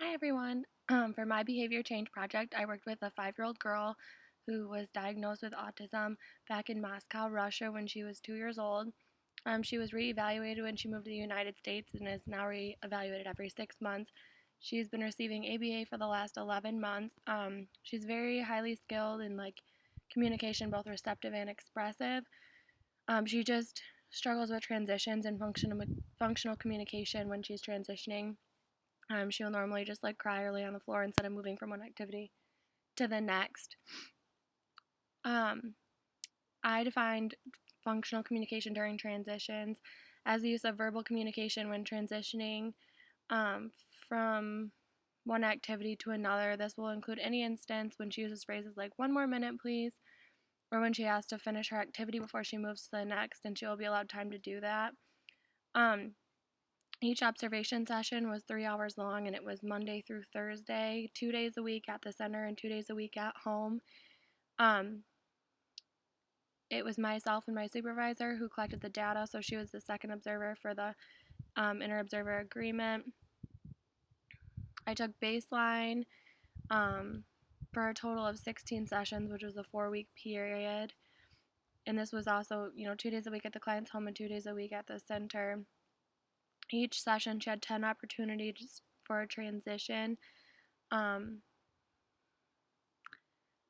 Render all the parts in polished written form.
Hi everyone. For my behavior change project, I worked with a 5-year-old girl who was diagnosed with autism back in Moscow, Russia when she was 2 years old. She was reevaluated when she moved to the United States and is now reevaluated every 6 months. She's been receiving ABA for the last 11 months. She's very highly skilled in communication, both receptive and expressive. She just struggles with transitions and functional communication when she's transitioning. She'll normally just cry or lay on the floor instead of moving from one activity to the next. Um, I defined functional communication during transitions as the use of verbal communication when transitioning from one activity to another. This will include any instance when she uses phrases like 1 more minute, please, or when she has to finish her activity before she moves to the next, and she will be allowed time to do that. Um, Each observation session was 3 hours long, and it was Monday through Thursday, 2 days a week at the center and 2 days a week at home. Um, it was myself and my supervisor who collected the data, so she was the second observer for the inter-observer agreement. I took baseline for a total of 16 sessions, which was a 4-week period. And this was also, 2 days a week at the client's home and 2 days a week at the center. Each session, she had 10 opportunities for a transition. For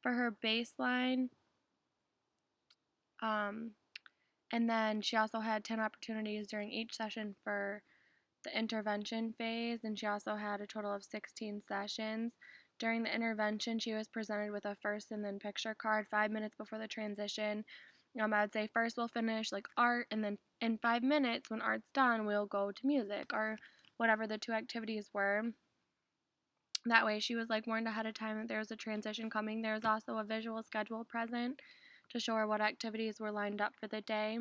her baseline, and then she also had 10 opportunities during each session for the intervention phase, and she also had a total of 16 sessions. During the intervention, she was presented with a first and then picture card 5 minutes before the transition. I would say first we'll finish art, and then in 5 minutes, when art's done, we'll go to music or whatever the two activities were. That way, she was warned ahead of time that there was a transition coming. There was also a visual schedule present to show her what activities were lined up for the day.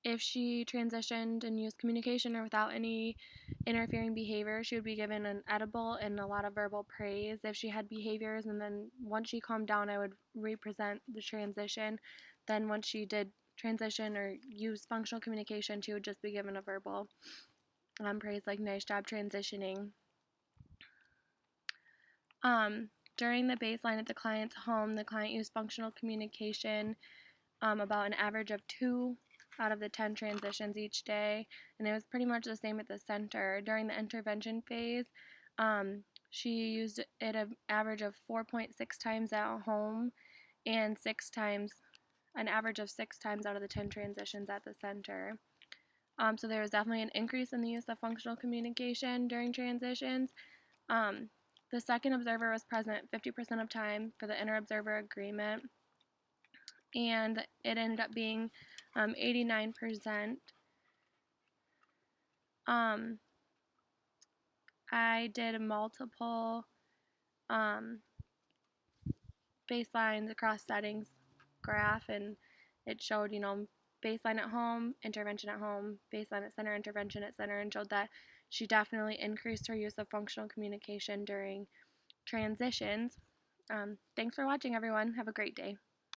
If she transitioned and used communication or without any interfering behavior, she would be given an edible and a lot of verbal praise. If she had behaviors, and then once she calmed down, I would represent the transition. Then once she did transition or use functional communication, she would just be given a verbal praise, like nice job transitioning. During the baseline at the client's home, the client used functional communication about an average of 2 out of the 10 transitions each day, and it was pretty much the same at the center. During the intervention phase, she used it an average of 4.6 times at home and an average of 6 times out of the 10 transitions at the center. So there was definitely an increase in the use of functional communication during transitions. The second observer was present 50% of time for the inter-observer agreement, and it ended up being 89%. I did multiple baselines across settings graph, and it showed, baseline at home, intervention at home, baseline at center, intervention at center, and showed that she definitely increased her use of functional communication during transitions. Thanks for watching, everyone. Have a great day.